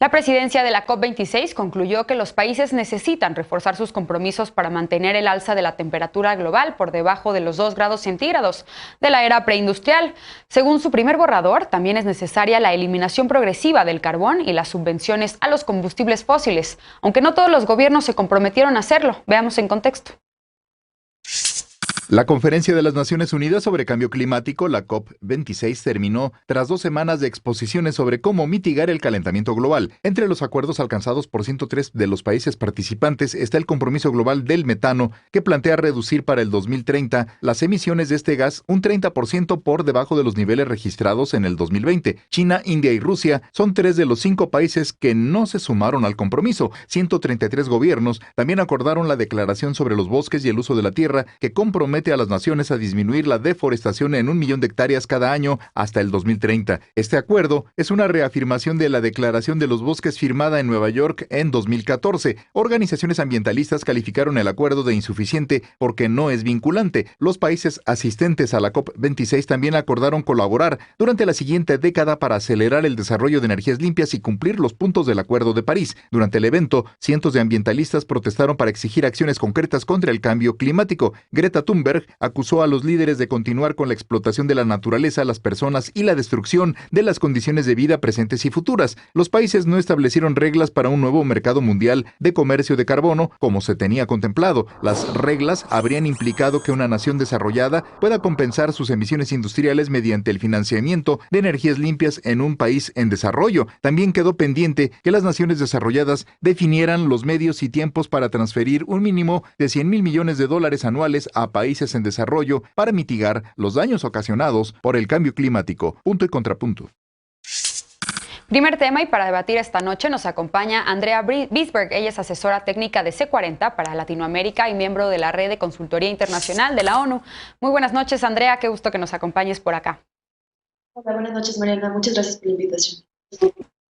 La presidencia de la COP26 concluyó que los países necesitan reforzar sus compromisos para mantener el alza de la temperatura global por debajo de los 2 grados centígrados de la era preindustrial. Según su primer borrador, también es necesaria la eliminación progresiva del carbón y las subvenciones a los combustibles fósiles, aunque no todos los gobiernos se comprometieron a hacerlo. Veamos en contexto. La Conferencia de las Naciones Unidas sobre Cambio Climático, la COP26, terminó tras 2 semanas de exposiciones sobre cómo mitigar el calentamiento global. Entre los acuerdos alcanzados por 103 de los países participantes está el compromiso global del metano, que plantea reducir para el 2030 las emisiones de este gas un 30% por debajo de los niveles registrados en el 2020. China, India y Rusia son 3 de los 5 países que no se sumaron al compromiso. 133 gobiernos también acordaron la Declaración sobre los Bosques y el Uso de la Tierra, que compromete a las naciones a disminuir la deforestación en 1 millón de hectáreas cada año hasta el 2030. Este acuerdo es una reafirmación de la Declaración de los Bosques firmada en Nueva York en 2014. Organizaciones ambientalistas calificaron el acuerdo de insuficiente porque no es vinculante. Los países asistentes a la COP26 también acordaron colaborar durante la siguiente década para acelerar el desarrollo de energías limpias y cumplir los puntos del Acuerdo de París. Durante el evento, cientos de ambientalistas protestaron para exigir acciones concretas contra el cambio climático. Greta Thunberg acusó a los líderes de continuar con la explotación de la naturaleza, las personas y la destrucción de las condiciones de vida presentes y futuras. Los países no establecieron reglas para un nuevo mercado mundial de comercio de carbono, como se tenía contemplado. Las reglas habrían implicado que una nación desarrollada pueda compensar sus emisiones industriales mediante el financiamiento de energías limpias en un país en desarrollo. También quedó pendiente que las naciones desarrolladas definieran los medios y tiempos para transferir un mínimo de $100,000 millones anuales a países en desarrollo para mitigar los daños ocasionados por el cambio climático. Punto y contrapunto. Primer tema, y para debatir esta noche nos acompaña Andrea Bisberg. Ella es asesora técnica de C40 para Latinoamérica y miembro de la Red de Consultoría Internacional de la ONU. Muy buenas noches, Andrea. Qué gusto que nos acompañes por acá. Hola, buenas noches, Mariana. Muchas gracias por la invitación.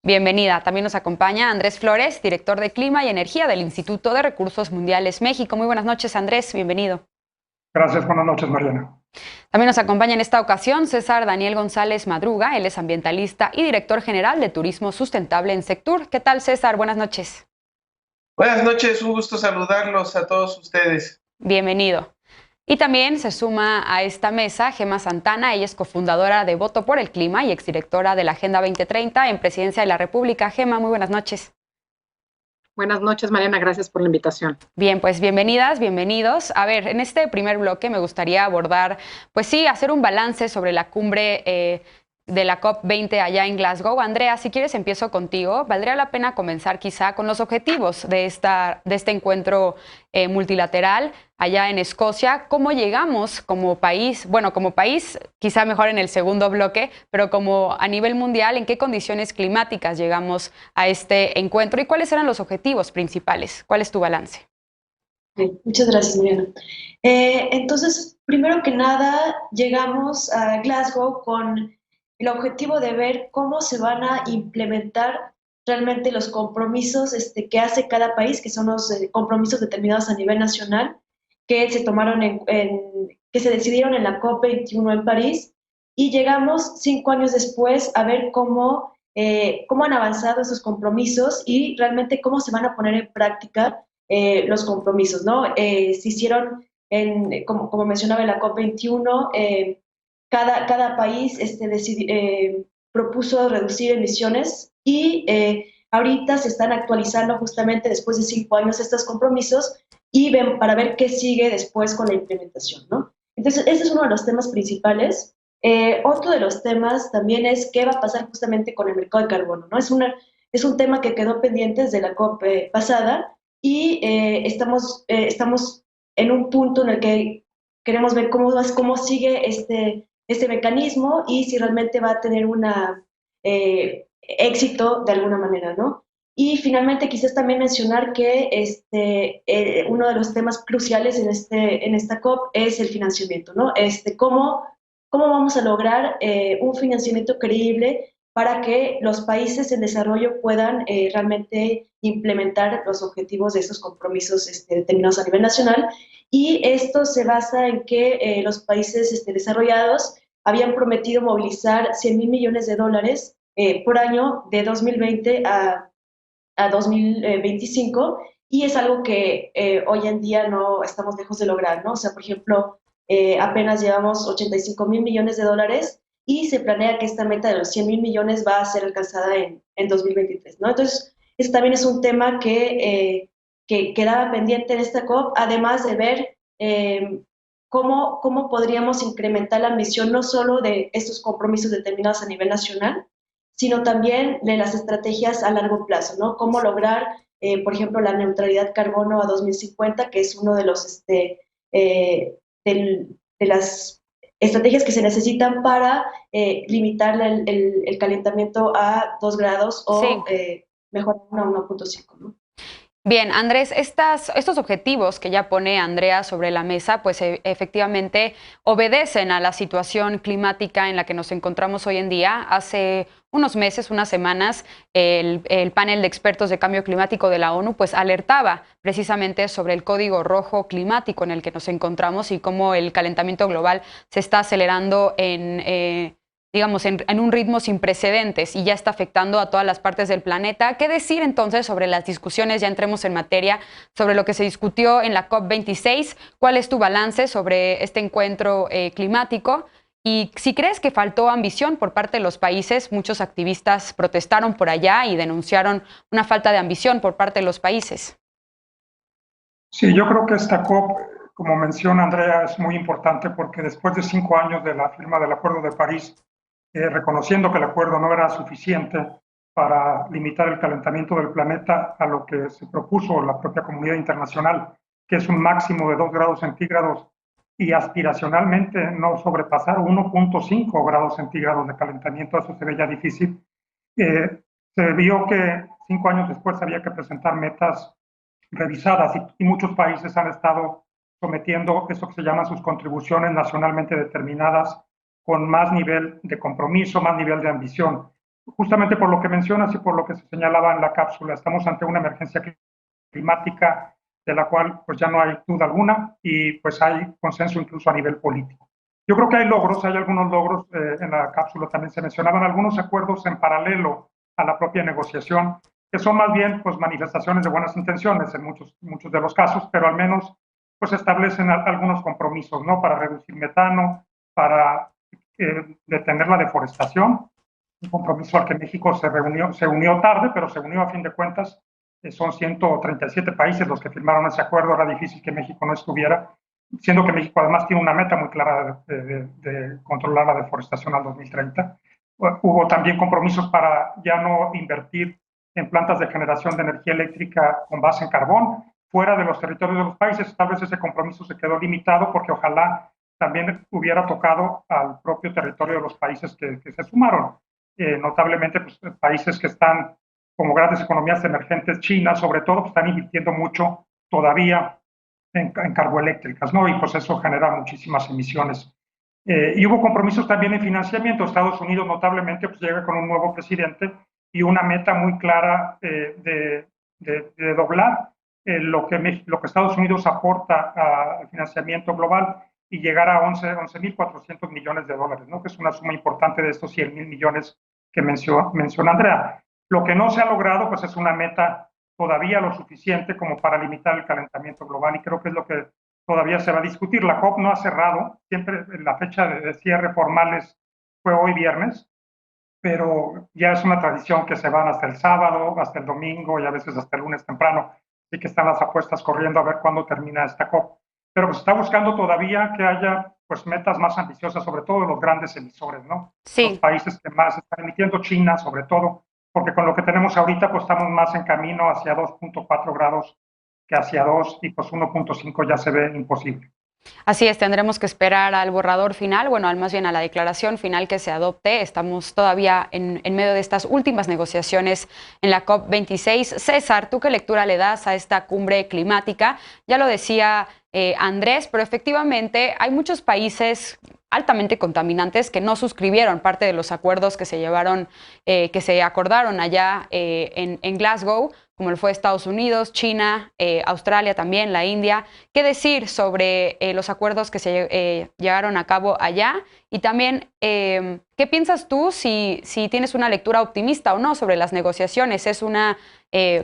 Bienvenida. También nos acompaña Andrés Flores, director de Clima y Energía del Instituto de Recursos Mundiales México. Muy buenas noches, Andrés. Bienvenido. Gracias, buenas noches, Mariana. También nos acompaña en esta ocasión César Daniel González Madruga. Él es ambientalista y director general de Turismo Sustentable en Sectur. ¿Qué tal, César? Buenas noches. Buenas noches, un gusto saludarlos a todos ustedes. Bienvenido. Y también se suma a esta mesa Gema Santana. Ella es cofundadora de Voto por el Clima y exdirectora de la Agenda 2030 en Presidencia de la República. Gema, muy buenas noches. Buenas noches, Mariana, gracias por la invitación. Bien, pues bienvenidas, bienvenidos. A ver, en este primer bloque me gustaría abordar, pues sí, hacer un balance sobre la cumbre de la COP20 allá en Glasgow. Andrea, si quieres empiezo contigo. Valdría la pena comenzar quizá con los objetivos de este encuentro multilateral allá en Escocia. ¿Cómo llegamos como país? Bueno, como país, quizá mejor en el segundo bloque, pero como a nivel mundial, ¿en qué condiciones climáticas llegamos a este encuentro y cuáles eran los objetivos principales? ¿Cuál es tu balance? Muchas gracias, Mariana. Entonces, primero que nada, llegamos a Glasgow con el objetivo de ver cómo se van a implementar realmente los compromisos que hace cada país, que son los compromisos determinados a nivel nacional, que se tomaron que se decidieron en la COP21 en París, y llegamos 5 años después a ver cómo han avanzado esos compromisos y realmente cómo se van a poner en práctica los compromisos, ¿no? Se hicieron, como mencionaba en la COP21, cada país propuso reducir emisiones y ahorita se están actualizando justamente después de 5 años estos compromisos y para ver qué sigue después con la implementación, ¿no? Entonces, ese es uno de los temas principales. Otro de los temas también es qué va a pasar justamente con el mercado de carbono, ¿no? Es un tema que quedó pendiente desde la COP pasada y estamos en un punto en el que queremos ver cómo sigue este mecanismo y si realmente va a tener un éxito de alguna manera, ¿no? Y finalmente quizás también mencionar que uno de los temas cruciales en esta COP es el financiamiento, ¿no? ¿Cómo vamos a lograr un financiamiento creíble para que los países en desarrollo puedan realmente implementar los objetivos de esos compromisos determinados a nivel nacional? Y esto se basa en que los países desarrollados habían prometido movilizar $100,000 millones por año de 2020 a a 2025 y es algo que hoy en día no estamos lejos de lograr, ¿no? O sea, por ejemplo, apenas llevamos 85,000 millones de dólares y se planea que esta meta de los 100,000 millones va a ser alcanzada en 2023, ¿no? Entonces, ese también es un tema que quedaba pendiente en esta COP, además de ver cómo podríamos incrementar la ambición no solo de estos compromisos determinados a nivel nacional, sino también de las estrategias a largo plazo, ¿no? Cómo lograr, por ejemplo, la neutralidad carbono a 2050, que es uno de los de las estrategias que se necesitan para limitar el calentamiento a 2 grados o mejorar a 1.5, ¿no? Bien, Andrés, estos objetivos que ya pone Andrea sobre la mesa, pues efectivamente obedecen a la situación climática en la que nos encontramos hoy en día. Hace unos meses, unas semanas, el panel de expertos de cambio climático de la ONU pues alertaba precisamente sobre el código rojo climático en el que nos encontramos y cómo el calentamiento global se está acelerando digamos, en un ritmo sin precedentes y ya está afectando a todas las partes del planeta. ¿Qué decir entonces sobre las discusiones? Ya entremos en materia sobre lo que se discutió en la COP26. ¿Cuál es tu balance sobre este encuentro climático? Y si crees que faltó ambición por parte de los países, muchos activistas protestaron por allá y denunciaron una falta de ambición por parte de los países. Sí, yo creo que esta COP, como menciona Andrea, es muy importante porque después de 5 años de la firma del Acuerdo de París, reconociendo que el acuerdo no era suficiente para limitar el calentamiento del planeta a lo que se propuso la propia comunidad internacional, que es un máximo de 2 grados centígrados y aspiracionalmente no sobrepasar 1.5 grados centígrados de calentamiento, eso se veía difícil. Se vio que 5 años después había que presentar metas revisadas y muchos países han estado sometiendo eso que se llaman sus contribuciones nacionalmente determinadas con más nivel de compromiso, más nivel de ambición. Justamente por lo que mencionas y por lo que se señalaba en la cápsula, estamos ante una emergencia climática de la cual pues ya no hay duda alguna y pues hay consenso incluso a nivel político. Yo creo que hay logros, hay algunos logros, en la cápsula también se mencionaban algunos acuerdos en paralelo a la propia negociación, que son más bien pues manifestaciones de buenas intenciones en muchos de los casos, pero al menos pues establecen algunos compromisos, ¿no? Para reducir metano, para detener la deforestación, un compromiso al que México se unió tarde, pero se unió a fin de cuentas. Son 137 países los que firmaron ese acuerdo, era difícil que México no estuviera, siendo que México además tiene una meta muy clara de controlar la deforestación al 2030. Hubo también compromisos para ya no invertir en plantas de generación de energía eléctrica con base en carbón fuera de los territorios de los países. Tal vez ese compromiso se quedó limitado porque ojalá también hubiera tocado al propio territorio de los países que se sumaron. Notablemente, pues, países que están como grandes economías emergentes, China sobre todo, pues, están invirtiendo mucho todavía en carboeléctricas, ¿no? Y pues eso genera muchísimas emisiones. Y hubo compromisos también en financiamiento. Estados Unidos notablemente pues, llega con un nuevo presidente y una meta muy clara de doblar lo que Estados Unidos aporta al financiamiento global y llegar a 11.400 millones de dólares, ¿no? Que es una suma importante de estos 100,000 millones que menciona Andrea. Lo que no se ha logrado pues, es una meta todavía lo suficiente como para limitar el calentamiento global y creo que es lo que todavía se va a discutir. La COP no ha cerrado, siempre la fecha de cierre formales fue hoy viernes, pero ya es una tradición que se van hasta el sábado, hasta el domingo y a veces hasta el lunes temprano, así que están las apuestas corriendo a ver cuándo termina esta COP. Pero pues está buscando todavía que haya pues metas más ambiciosas, sobre todo de los grandes emisores, ¿no? Sí. Los países que más están emitiendo, China sobre todo, porque con lo que tenemos ahorita pues estamos más en camino hacia 2.4 grados que hacia 2 y pues 1.5 ya se ve imposible. Así es, tendremos que esperar al borrador final, bueno, más bien a la declaración final que se adopte. Estamos todavía en medio de estas últimas negociaciones en la COP26. César, ¿tú qué lectura le das a esta cumbre climática? Ya lo decía Andrés, pero efectivamente hay muchos países altamente contaminantes que no suscribieron parte de los acuerdos que se llevaron, que se acordaron allá en Glasgow, como lo fue Estados Unidos, China, Australia también, la India. ¿Qué decir sobre los acuerdos que se llevaron a cabo allá? Y también, ¿qué piensas tú si tienes una lectura optimista o no sobre las negociaciones? ¿Es un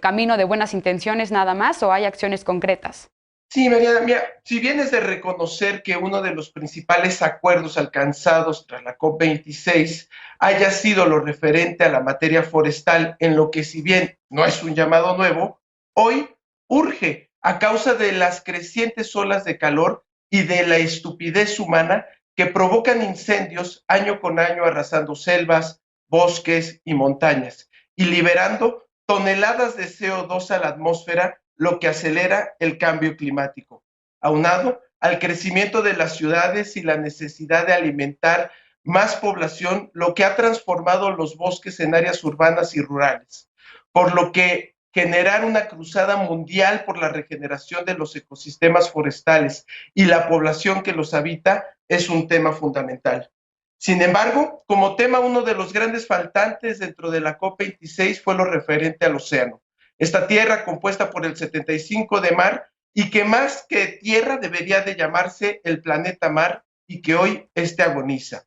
camino de buenas intenciones nada más o hay acciones concretas? Sí, Mariana, mira, si bien es de reconocer que uno de los principales acuerdos alcanzados tras la COP26 haya sido lo referente a la materia forestal, en lo que si bien no es un llamado nuevo, hoy urge a causa de las crecientes olas de calor y de la estupidez humana que provocan incendios año con año arrasando selvas, bosques y montañas y liberando toneladas de CO2 a la atmósfera, lo que acelera el cambio climático, aunado al crecimiento de las ciudades y la necesidad de alimentar más población, lo que ha transformado los bosques en áreas urbanas y rurales, por lo que generar una cruzada mundial por la regeneración de los ecosistemas forestales y la población que los habita es un tema fundamental. Sin embargo, como tema, uno de los grandes faltantes dentro de la COP26 fue lo referente al océano. Esta tierra compuesta por el 75% de mar y que más que tierra debería de llamarse el planeta mar y que hoy agoniza.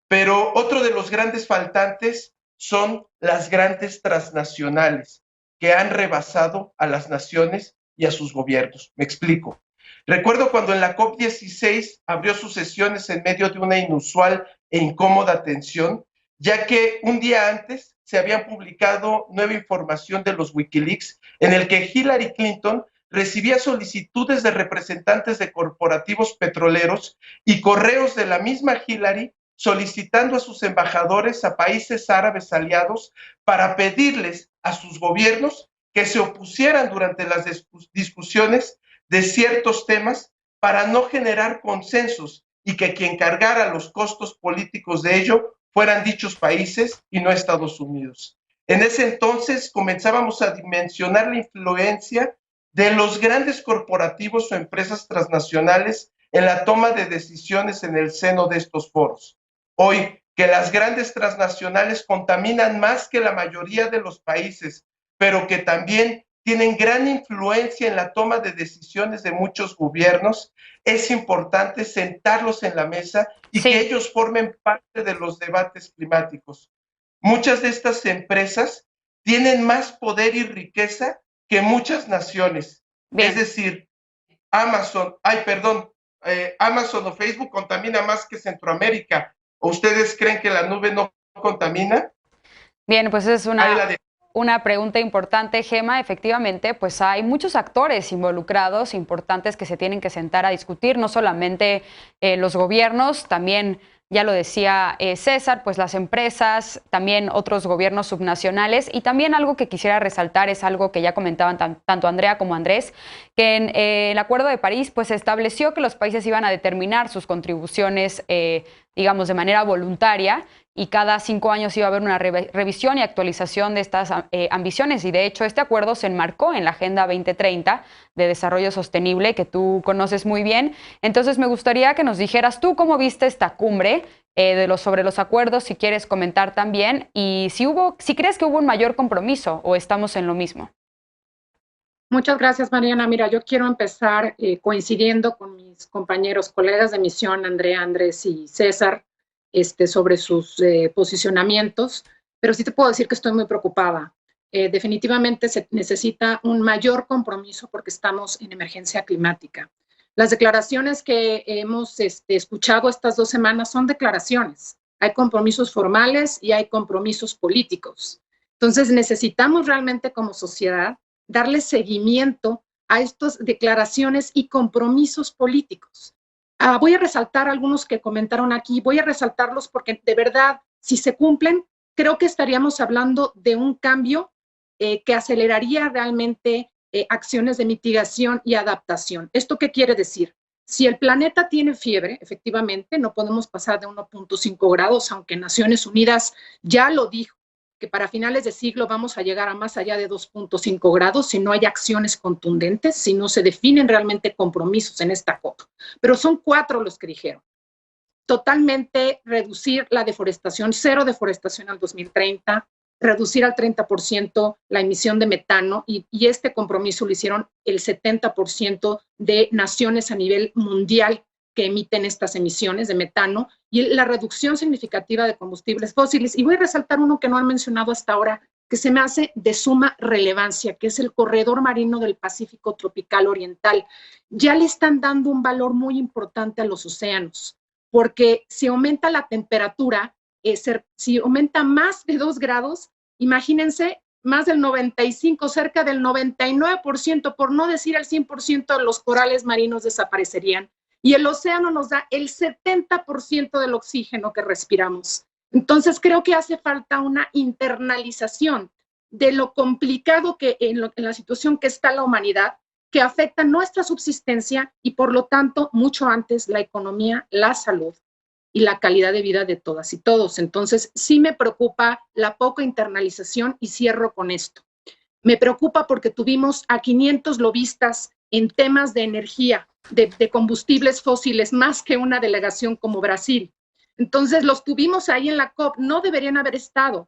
Pero otro de los grandes faltantes son las grandes transnacionales que han rebasado a las naciones y a sus gobiernos. Me explico. Recuerdo cuando en la COP16 abrió sus sesiones en medio de una inusual e incómoda tensión, ya que un día antes se habían publicado nueva información de los Wikileaks en el que Hillary Clinton recibía solicitudes de representantes de corporativos petroleros y correos de la misma Hillary solicitando a sus embajadores a países árabes aliados para pedirles a sus gobiernos que se opusieran durante las discusiones de ciertos temas para no generar consensos y que quien cargara los costos políticos de ello fueran dichos países y no Estados Unidos. En ese entonces comenzábamos a dimensionar la influencia de los grandes corporativos o empresas transnacionales en la toma de decisiones en el seno de estos foros. Hoy, que las grandes transnacionales contaminan más que la mayoría de los países, pero que también tienen gran influencia en la toma de decisiones de muchos gobiernos, es importante sentarlos en la mesa y que ellos formen parte de los debates climáticos. Muchas de estas empresas tienen más poder y riqueza que muchas naciones. Bien. Es decir, Amazon o Facebook contamina más que Centroamérica. ¿O ustedes creen que la nube no contamina? Bien, pues es una pregunta importante, Gema. Efectivamente, pues hay muchos actores involucrados, importantes, que se tienen que sentar a discutir, no solamente los gobiernos, también, ya lo decía César, pues las empresas, también otros gobiernos subnacionales. Y también algo que quisiera resaltar es algo que ya comentaban tanto Andrea como Andrés, que en el Acuerdo de París pues se estableció que los países iban a determinar sus contribuciones, digamos, de manera voluntaria, y cada 5 años iba a haber una revisión y actualización de estas ambiciones. Y de hecho este acuerdo se enmarcó en la Agenda 2030 de Desarrollo Sostenible, que tú conoces muy bien. Entonces me gustaría que nos dijeras tú cómo viste esta cumbre, sobre los acuerdos, si quieres comentar también, y si crees que hubo un mayor compromiso o estamos en lo mismo. Muchas gracias, Mariana. Mira, yo quiero empezar coincidiendo con mis compañeros, colegas de misión, Andrea, Andrés y César, sobre sus posicionamientos, pero sí te puedo decir que estoy muy preocupada. Definitivamente se necesita un mayor compromiso porque estamos en emergencia climática. Las declaraciones que hemos escuchado estas 2 semanas son declaraciones. Hay compromisos formales y hay compromisos políticos. Entonces necesitamos realmente como sociedad darle seguimiento a estas declaraciones y compromisos políticos. Voy a resaltar algunos que comentaron aquí, voy a resaltarlos porque de verdad, si se cumplen, creo que estaríamos hablando de un cambio que aceleraría realmente acciones de mitigación y adaptación. ¿Esto qué quiere decir? Si el planeta tiene fiebre, efectivamente, no podemos pasar de 1.5 grados, aunque Naciones Unidas ya lo dijo, que para finales de siglo vamos a llegar a más allá de 2.5 grados si no hay acciones contundentes, si no se definen realmente compromisos en esta COP. Pero son 4 los que dijeron. totalmente reducir la deforestación, 0 deforestación al 2030, reducir al 30% la emisión de metano y este compromiso lo hicieron el 70% de naciones a nivel mundial que emiten estas emisiones de metano y la reducción significativa de combustibles fósiles. Y voy a resaltar uno que no han mencionado hasta ahora, que se me hace de suma relevancia, que es el corredor marino del Pacífico tropical oriental. Ya le están dando un valor muy importante a los océanos, porque si aumenta la temperatura, si aumenta más de 2 grados, imagínense, más del 95, cerca del 99%, por no decir el 100% de los corales marinos desaparecerían. Y el océano nos da el 70% del oxígeno que respiramos. Entonces creo que hace falta una internalización de lo complicado que en la situación que está la humanidad, que afecta nuestra subsistencia y por lo tanto mucho antes la economía, la salud y la calidad de vida de todas y todos. Entonces sí me preocupa la poca internalización y cierro con esto. Me preocupa porque tuvimos a 500 lobistas en temas de energía, de combustibles fósiles, más que una delegación como Brasil. Entonces los tuvimos ahí en la COP, no deberían haber estado,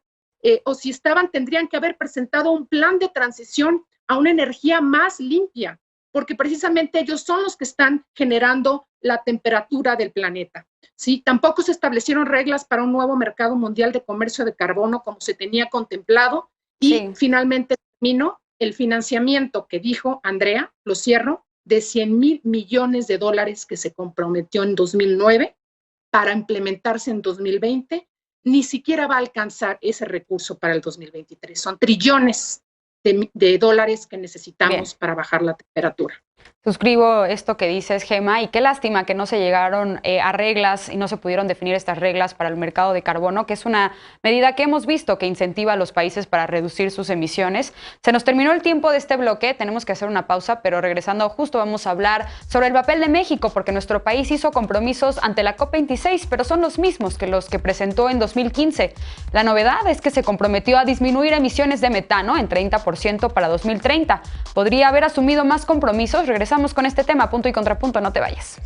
o si estaban tendrían que haber presentado un plan de transición a una energía más limpia, porque precisamente ellos son los que están generando la temperatura del planeta. ¿Sí? Tampoco se establecieron reglas para un nuevo mercado mundial de comercio de carbono como se tenía contemplado y finalmente terminó el financiamiento que dijo Andrea, lo cierro, de 100,000 millones de dólares que se comprometió en 2009 para implementarse en 2020, ni siquiera va a alcanzar ese recurso para el 2023. Son trillones de dólares que necesitamos para bajar la temperatura. Suscribo esto que dices, Gema, y qué lástima que no se llegaron a reglas y no se pudieron definir estas reglas para el mercado de carbono, que es una medida que hemos visto que incentiva a los países para reducir sus emisiones. Se nos terminó el tiempo de este bloque, tenemos que hacer una pausa, pero regresando justo vamos a hablar sobre el papel de México, porque nuestro país hizo compromisos ante la COP26, pero son los mismos que los que presentó en 2015. La novedad es que se comprometió a disminuir emisiones de metano en 30% para 2030. ¿Podría haber asumido más compromisos? Regresamos con este tema, punto y contrapunto, no te vayas.